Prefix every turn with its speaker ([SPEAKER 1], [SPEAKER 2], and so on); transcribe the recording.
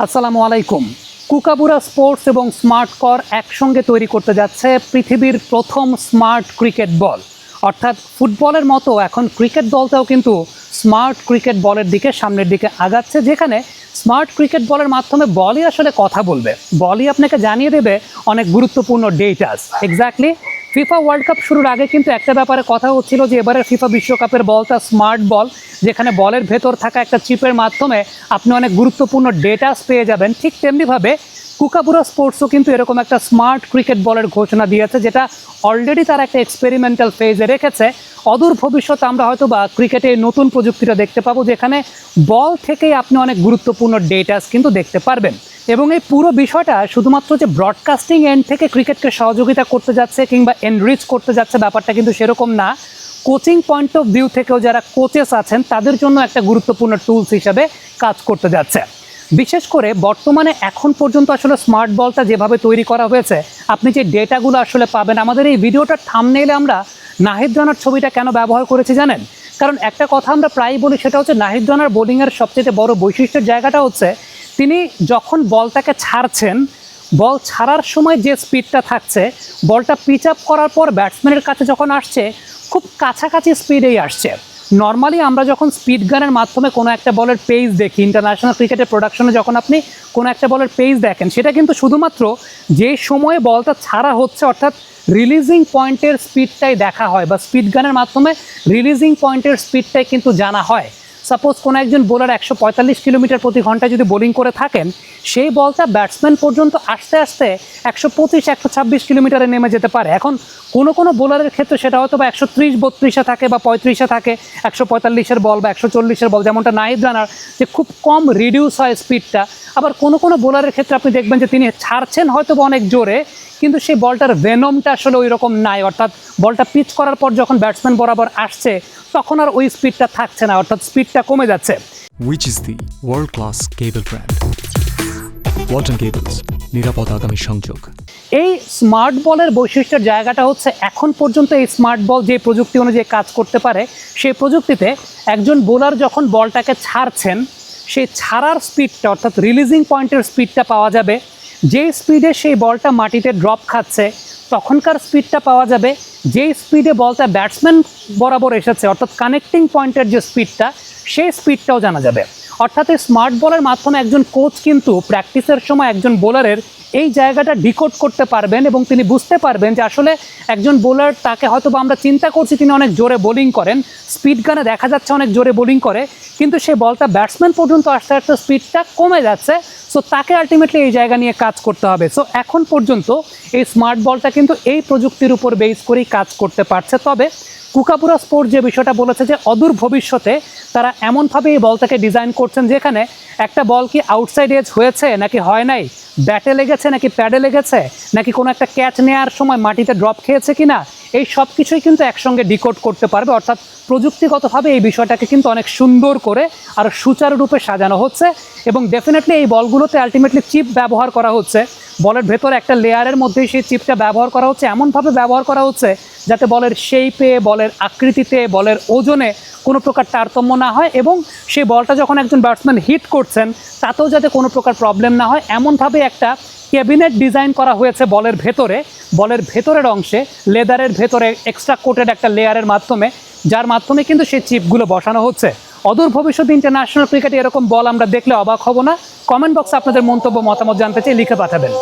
[SPEAKER 1] আসসালামু আলাইকুম। কুকাবুরা স্পোর্টস এবং স্মার্ট কর একসঙ্গে তৈরি করতে যাচ্ছে পৃথিবীর প্রথম স্মার্ট ক্রিকেট বল। অর্থাৎ ফুটবলের মতো এখন ক্রিকেট দলটাও কিন্তু স্মার্ট ক্রিকেট বলের দিকে সামনের দিকে আগাচ্ছে, যেখানে স্মার্ট ক্রিকেট বলের মাধ্যমে বলই আসলে কথা বলবে, বলই আপনাকে জানিয়ে দেবে অনেক গুরুত্বপূর্ণ ডেটাস। এক্স্যাক্টলি ফিফা ওয়ার্ল্ড কাপ শুরুর আগে কিন্তু একটা ব্যাপারে কথা হচ্ছিল যে এবারের ফিফা বিশ্বকাপের বলটা স্মার্ট বল, যেখানে বলের ভেতর থাকা একটা চিপের মাধ্যমে আপনি অনেক গুরুত্বপূর্ণ ডেটাস পেয়ে যাবেন। ঠিক তেমনিভাবে কুকাবুরা স্পোর্টসও কিন্তু এরকম একটা স্মার্ট ক্রিকেট বলের ঘোষণা দিয়েছে, যেটা অলরেডি তারা একটা এক্সপেরিমেন্টাল ফেজে রেখেছে। অদূর ভবিষ্যতে আমরা হয়তো বা ক্রিকেটে নতুন প্রযুক্তিটা দেখতে পাবো, যেখানে বল থেকেই আপনি অনেক গুরুত্বপূর্ণ ডেটাস কিন্তু দেখতে পারবেন। এবং এই পুরো বিষয়টা শুধুমাত্র যে ব্রডকাস্টিং এন্ড থেকে ক্রিকেটকে সহযোগিতা করতে যাচ্ছে কিংবা এনরিচ করতে যাচ্ছে, ব্যাপারটা কিন্তু সেরকম না। কোচিং পয়েন্ট অফ ভিউ থেকেও যারা কোচেস আছেন তাদের জন্য একটা গুরুত্বপূর্ণ টুলস হিসেবে কাজ করতে যাচ্ছে। বিশেষ করে বর্তমানে এখন পর্যন্ত আসলে স্মার্ট বলটা যেভাবে তৈরি করা হয়েছে, আপনি যে ডেটাগুলো আসলে পাবেন, আমাদের এই ভিডিওটার থাম্বনেইলে আমরা নাহিদ রানার ছবিটা কেন ব্যবহার করেছি জানেন? কারণ একটা কথা আমরা প্রায়ই বলি, সেটা হচ্ছে নাহিদ রানার বোলিংয়ের সবচেয়ে বড় বৈশিষ্ট্যের জায়গাটা হচ্ছে তিনি যখন বলটাকে ছাড়ছেন, বল ছাড়ার সময় যে স্পিডটা থাকছে, বলটা পিচ আপ করার পর ব্যাটসম্যানের কাছে যখন আসছে খুব কাছাকাছি স্পিডেই আসছে। নর্মালি আমরা যখন স্পিড গানের মাধ্যমে কোনো একটা বলের পেজ দেখি, ইন্টারন্যাশনাল ক্রিকেটের প্রোডাকশনে যখন আপনি কোনো একটা বলের পেজ দেখেন, সেটা কিন্তু শুধুমাত্র যে সময়ে বলটা ছাড়া হচ্ছে, অর্থাৎ রিলিজিং পয়েন্টের স্পিডটাই দেখা হয়, বা স্পিড গানের মাধ্যমে রিলিজিং পয়েন্টের স্পিডটাই কিন্তু জানা হয়। সাপোজ কোনো একজন বোলার 145 কিলোমিটার প্রতি ঘন্টায় যদি বোলিং করে থাকেন, সেই বলটা ব্যাটসম্যান পর্যন্ত আসতে আসতে 125-126 কিলোমিটারে নেমে যেতে পারে। এখন কোনো বোলারের ক্ষেত্রে সেটা হয়তো বা 130-32-এ থাকে বা 35-এ থাকে, 145-এর বল বা 140-এর বল, যেমনটা নাহিদ রানার, যে খুব কম রিডিউস হয় স্পিডটা। আবার কোনো বোলারের ক্ষেত্রে আপনি দেখবেন যে তিনি ছাড়ছেন হয়তো বা অনেক জোরে, কিন্তু সেই বলটার ভেনমটা আসলে ওই রকম নাই, অর্থাৎ বলটা পিচ করার পর যখন ব্যাটসম্যান বরাবর আসছে তখন আর ওই স্পিডটা থাকছে না, অর্থাৎ স্পিডটা কমে যাচ্ছে।
[SPEAKER 2] Which is the world-class cable brand? Walton Cables, নিরাপদ আগামী সংযোগ।
[SPEAKER 1] এই স্মার্ট বলের বৈশিষ্ট্যের জায়গাটা হচ্ছে এখন পর্যন্ত এই স্মার্ট বল যে প্রযুক্তি অনুযায়ী কাজ করতে পারে, সেই প্রযুক্তিতে একজন বোলার যখন বলটাকে ছাড়ছেন, সেই ছাড়ার স্পিডটা অর্থাৎ রিলিজিং পয়েন্টের স্পিডটা পাওয়া যাবে। যে স্পিডে সেই বলটা মাটিতে ড্রপ খাচ্ছে তখনকার স্পিডটা পাওয়া যাবে। যেই স্পিডে বলটা ব্যাটসম্যান বরাবর এসেছে, অর্থাৎ কানেক্টিং পয়েন্টের যে স্পিডটা, সেই স্পিডটাও জানা যাবে। অর্থাৎ এই স্মার্ট বলের মাধ্যমে একজন কোচ কিন্তু প্র্যাকটিসের সময় একজন বোলারের এই জায়গাটা ডিকোড করতে পারবেন এবং তিনি বুঝতে পারবেন যে আসলে একজন বোলার, তাকে হয়তো বা আমরা চিন্তা করছি তিনি অনেক জোরে বোলিং করেন, স্পিড গানে দেখা যাচ্ছে অনেক জোরে বোলিং করে, কিন্তু সেই বলটা ব্যাটসম্যান পর্যন্ত আসতে আসতে স্পিডটা কমে যাচ্ছে। সো তাকে আলটিমেটলি এই জায়গা নিয়ে কাজ করতে হবে। সো এখন পর্যন্ত এই স্মার্ট বলটা কিন্তু এই প্রযুক্তির উপর বেস করেই কাজ করতে পারছে। তবে কুকাবুরা স্পোর্ট যে বিষয়টা বলেছে যে অদূর ভবিষ্যতে তারা এমনভাবে এই বলটাকে ডিজাইন করছেন, যেখানে একটা বল কি আউটসাইড এজ হয়েছে নাকি হয় নাই, ব্যাটে লেগেছে নাকি প্যাডে লেগেছে, নাকি কোনো একটা ক্যাচ নেওয়ার সময় মাটিতে ড্রপ খেয়েছে কিনা, এই সব কিছুই কিন্তু একসঙ্গে ডিকোড করতে পারবে। অর্থাৎ প্রযুক্তিগতভাবে এই বিষয়টাকে কিন্তু অনেক সুন্দর করে আর সুচারুরূপে সাজানো হচ্ছে। এবং ডেফিনেটলি এই বলগুলোতে আলটিমেটলি চিপ ব্যবহার করা হচ্ছে, বলের ভেতরে একটা লেয়ারের মধ্যেই সেই চিপটা ব্যবহার করা হচ্ছে, এমনভাবে ব্যবহার করা হচ্ছে যাতে বলের শেপে, বলের আকৃতিতে, বলের ওজনে কোনো প্রকার তারতম্য না হয়, এবং সেই বলটা যখন একজন ব্যাটসম্যান হিট করছেন তাতেও যাতে কোনো প্রকার প্রবলেম না হয়, এমনভাবে একটা ক্যাবিনেট ডিজাইন করা হয়েছে বলের ভেতরে, বলের ভেতরের অংশে লেদারের ভেতরে এক্সট্রা কোটেড একটা লেয়ারের মাধ্যমে, যার মাধ্যমে কিন্তু সেই চিপগুলো বসানো হচ্ছে। অদূর ভবিষ্যতে ইন্টারন্যাশনাল ক্রিকেটে এরকম বল আমরা দেখলে অবাক হব না। কমেন্ট বক্সে আপনাদের মন্তব্য, মতামত জানতে চাই, লিখে পাঠাবেন।